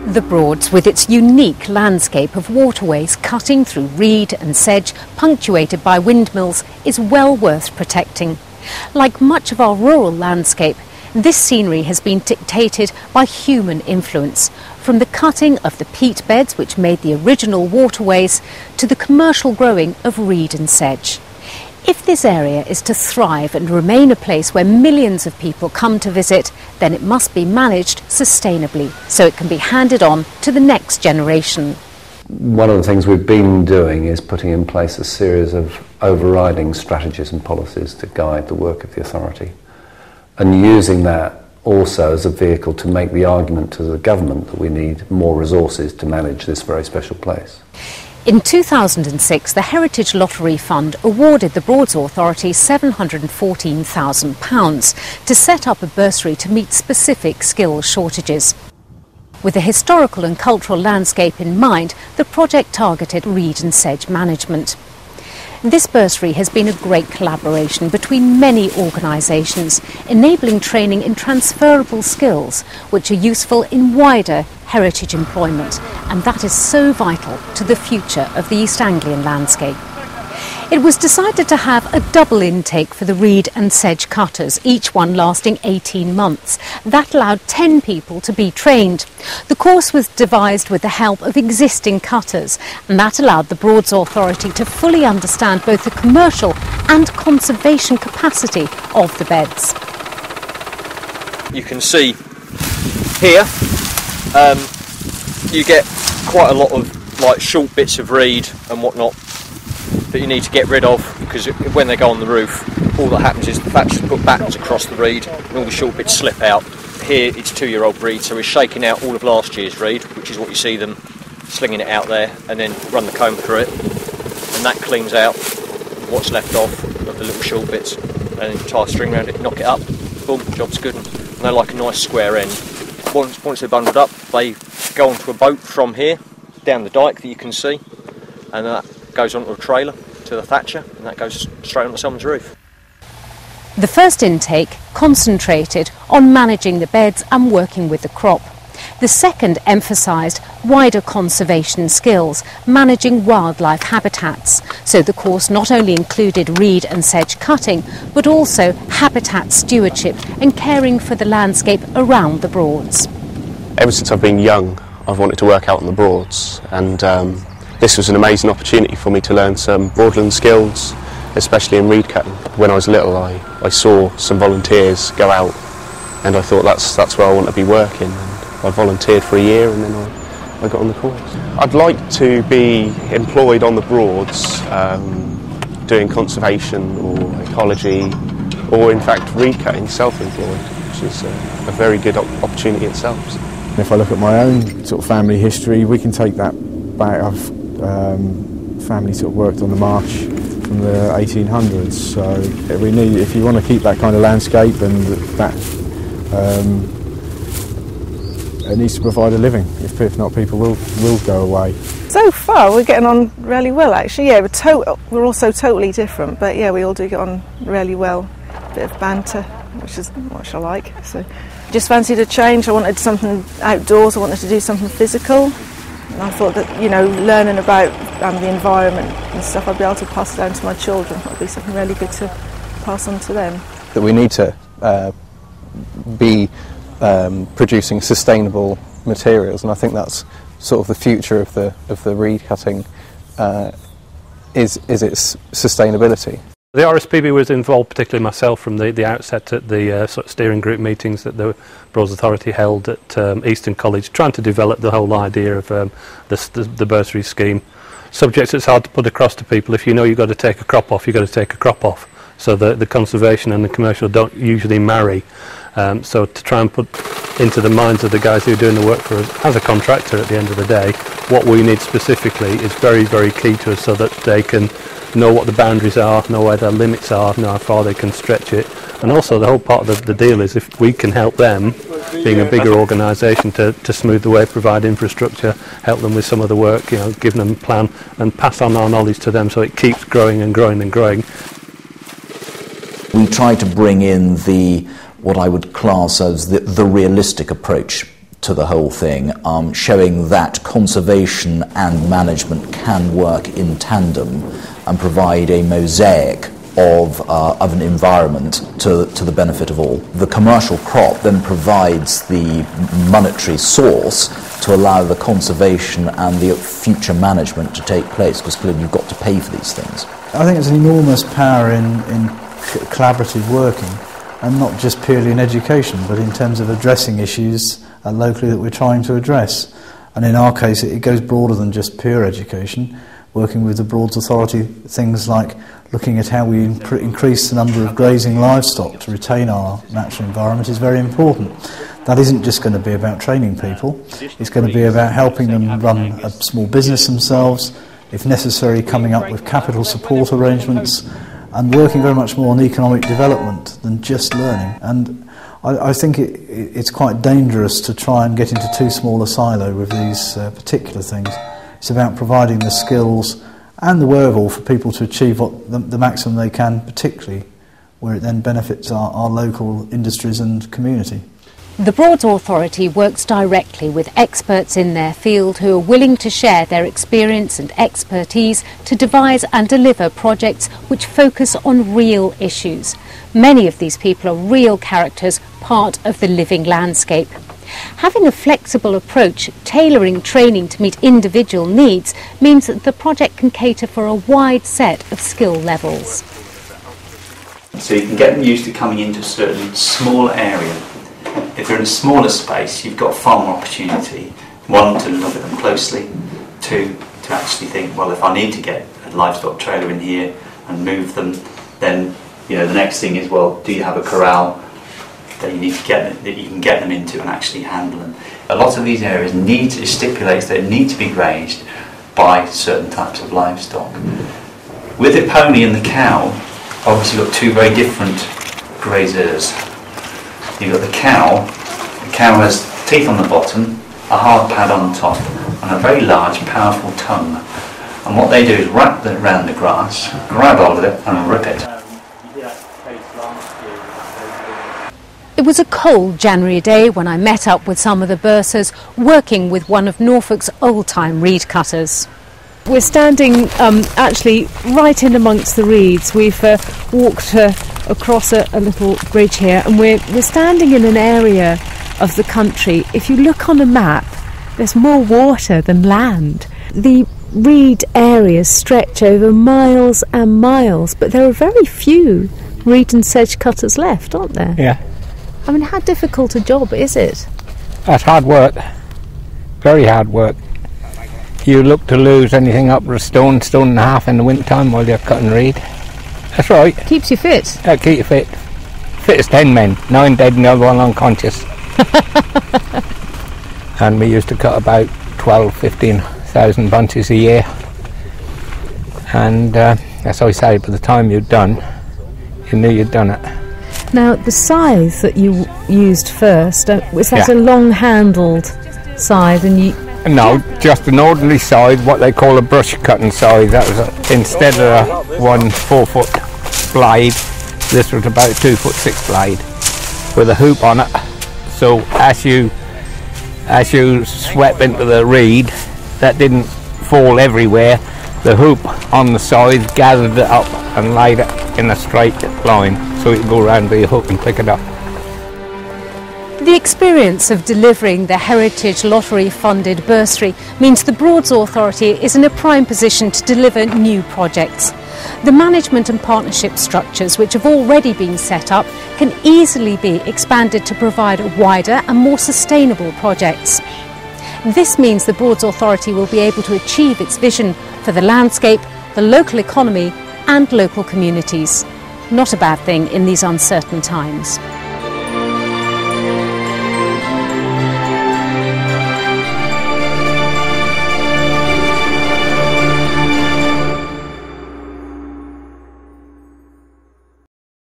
The Broads, with its unique landscape of waterways cutting through reed and sedge, punctuated by windmills, is well worth protecting. Like much of our rural landscape, this scenery has been dictated by human influence, from the cutting of the peat beds which made the original waterways to the commercial growing of reed and sedge. If this area is to thrive and remain a place where millions of people come to visit, then it must be managed sustainably so it can be handed on to the next generation. One of the things we've been doing is putting in place a series of overriding strategies and policies to guide the work of the authority, and using that also as a vehicle to make the argument to the government that we need more resources to manage this very special place. In 2006, the Heritage Lottery Fund awarded the Broads Authority £714,000 to set up a bursary to meet specific skills shortages. With the historical and cultural landscape in mind, the project targeted reed and sedge management. This bursary has been a great collaboration between many organisations, enabling training in transferable skills which are useful in wider heritage employment, and that is so vital to the future of the East Anglian landscape. It was decided to have a double intake for the reed and sedge cutters, each one lasting 18 months. That allowed 10 people to be trained. The course was devised with the help of existing cutters, and that allowed the Broads Authority to fully understand both the commercial and conservation capacity of the beds. You can see here you get quite a lot of short bits of reed and whatnot that you need to get rid of, because when they go on the roof, all that happens is the thatch is put backwards across the reed and all the short bits slip out. Here it's 2-year-old reed, so we're shaking out all of last year's reed, which is what you see them slinging it out there, and then run the comb through it, and that cleans out what's left of the little short bits, and then tie a string around it, knock it up, boom, job's good. And they like a nice square end. Once they're bundled up, they go onto a boat from here down the dyke that you can see, and that goes onto a trailer to the thatcher, and that goes straight onto someone's roof. The first intake concentrated on managing the beds and working with the crop. The second emphasised wider conservation skills, managing wildlife habitats. So the course not only included reed and sedge cutting, but also habitat stewardship and caring for the landscape around the Broads. Ever since I've been young, I've wanted to work out on the Broads, and this was an amazing opportunity for me to learn some broadland skills, especially in reed cutting. When I was little, I saw some volunteers go out, and I thought that's where I want to be working. And I volunteered for a year, and then I got on the course. I'd like to be employed on the Broads, doing conservation or ecology, or in fact reed cutting, self-employed, which is a very good opportunity itself. If I look at my own sort of family history, we can take that back. I've family sort of worked on the marsh from the 1800s, so we need, if you want to keep that kind of landscape, and that it needs to provide a living. If not, people will go away. So far we're getting on really well, actually. Yeah, we're also totally different, but yeah, we all do get on really well. A bit of banter, which I like. So just fancied a change. I wanted something outdoors, I wanted to do something physical. And I thought that, learning about the environment and stuff, I'd be able to pass down to my children. That would be something really good to pass on to them. That we need to be producing sustainable materials, and I think that's sort of the future of the reed cutting, is its sustainability. The RSPB was involved, particularly myself, from the outset at the sort of steering group meetings that the Broads Authority held at Easton College, trying to develop the whole idea of the bursary scheme. Subjects that's hard to put across to people. If you know you've got to take a crop off, you've got to take a crop off. So the conservation and the commercial don't usually marry. So to try and put into the minds of the guys who are doing the work for us as a contractor at the end of the day, what we need specifically is very, very key to us, so that they can know what the boundaries are, know where their limits are, know how far they can stretch it. And also the whole part of the deal is if we can help them, being a bigger organisation, to smooth the way, provide infrastructure, help them with some of the work, give them a plan and pass on our knowledge to them so it keeps growing and growing and growing. We try to bring in what I would class as the realistic approach to the whole thing, showing that conservation and management can work in tandem and provide a mosaic of an environment to the benefit of all. The commercial crop then provides the monetary source to allow the conservation and the future management to take place, because clearly you've got to pay for these things. I think there's an enormous power in collaborative working, and not just purely in education, but in terms of addressing issues locally that we're trying to address. And in our case, it goes broader than just pure education. Working with the Broads Authority, things like looking at how we increase the number of grazing livestock to retain our natural environment is very important. That isn't just going to be about training people, it's going to be about helping them run a small business themselves, if necessary coming up with capital support arrangements, and working very much more on economic development than just learning. And I think it's quite dangerous to try and get into too small a silo with these particular things. It's about providing the skills and the wherewithal for people to achieve what the maximum they can, particularly where it then benefits our local industries and community. The Broads Authority works directly with experts in their field who are willing to share their experience and expertise to devise and deliver projects which focus on real issues. Many of these people are real characters, part of the living landscape. Having a flexible approach, tailoring training to meet individual needs, means that the project can cater for a wide set of skill levels. So you can get them used to coming into a certain small area. If they're in a smaller space, you've got far more opportunity. One, to look at them closely. Two, to actually think, well, if I need to get a livestock trailer in here and move them, then the next thing is, well, do you have a corral that you need to that you can get them into and actually handle them? A lot of these areas stipulates they need to be grazed by certain types of livestock. With the pony and the cow, obviously you've got two very different grazers. You've got the cow has teeth on the bottom, a hard pad on top, and a very large, powerful tongue. And what they do is wrap it around the grass, grab hold of it, and rip it. It was a cold January day when I met up with some of the bursars working with one of Norfolk's old-time reed cutters. We're standing actually right in amongst the reeds. We've walked across a little bridge here, and we're standing in an area of the country. If you look on a map, there's more water than land. The reed areas stretch over miles and miles, but there are very few reed and sedge cutters left, aren't there? Yeah. I mean, how difficult a job is it? That's hard work, very hard work. You look to lose anything up to a stone and a half in the winter time while you're cutting reed. That's right. Keeps you fit. That keeps you fit. Fit as 10 men, 9 dead and the other one unconscious. And we used to cut about 15,000 bunches a year. And as I say, by the time you'd done, you knew you'd done it. Now, the scythe that you used first, was that a long-handled scythe? No, just an ordinary scythe, what they call a brush cutting scythe. That was instead of a 1 4-foot blade, this was about a 2-foot-6 blade with a hoop on it. So as you swept into the reed, that didn't fall everywhere. The hoop on the scythe gathered it up and laid it in a straight line, so you could go around with your hook and pick it up. The experience of delivering the Heritage Lottery funded bursary means the Broads Authority is in a prime position to deliver new projects. The management and partnership structures which have already been set up can easily be expanded to provide wider and more sustainable projects. This means the Broads Authority will be able to achieve its vision for the landscape, the local economy and local communities. Not a bad thing in these uncertain times.